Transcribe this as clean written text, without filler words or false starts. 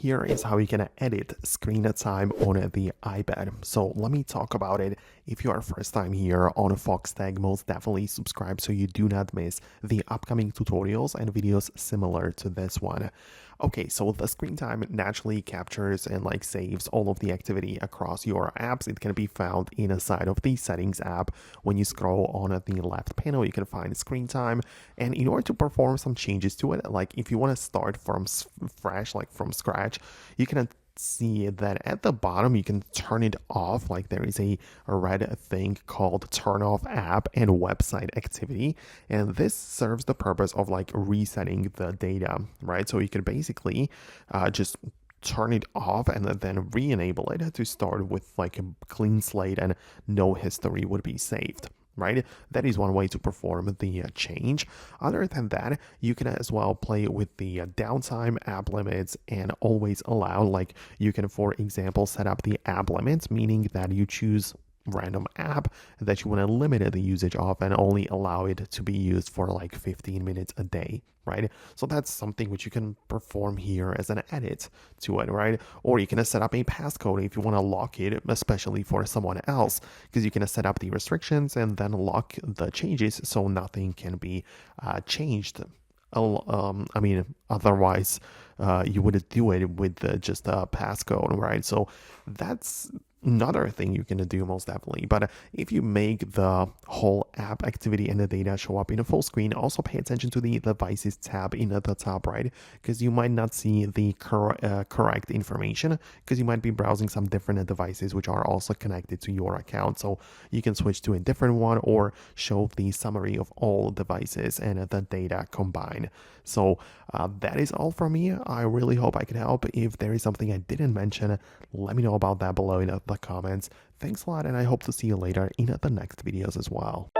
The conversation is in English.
Here is how you can edit screen time on the iPad. So let me talk about it. If you are first time here on Foxtecc, most definitely subscribe so you do not miss the upcoming tutorials and videos similar to this one. Okay, so the screen time naturally captures and saves all of the activity across your apps. It can be found inside of the settings app. When you scroll on the left panel, you can find screen time. And in order to perform some changes to it, like if you want to start from fresh, like from scratch, you can see that at the bottom you can turn it off. Like there is a red thing called turn off app and website activity, and this serves the purpose of resetting the data, right? So you can basically just turn it off and then re-enable it to start with a clean slate, and no history would be saved, right? That is one way to perform the change. Other than that, you can as well play with the downtime, app limits, and always allow. Like you can, for example, set up the app limits, meaning that you choose random app that you want to limit the usage of and only allow it to be used for 15 minutes a day, right? So that's something which you can perform here as an edit to it, right? Or you can set up a passcode if you want to lock it, especially for someone else, because you can set up the restrictions and then lock the changes so nothing can be changed. Otherwise, you would do it with just a passcode, right? So that's another thing you can do most definitely. But if you make the whole app activity and the data show up in a full screen, also pay attention to the devices tab in the top right, because you might not see the correct information, because you might be browsing some different devices which are also connected to your account. So you can switch to a different one or show the summary of all devices and the data combined. So that is all from me. I really hope I could help. If there is something I didn't mention, let me know about that below in the comments. Thanks a lot, and I hope to see you later in the next videos as well.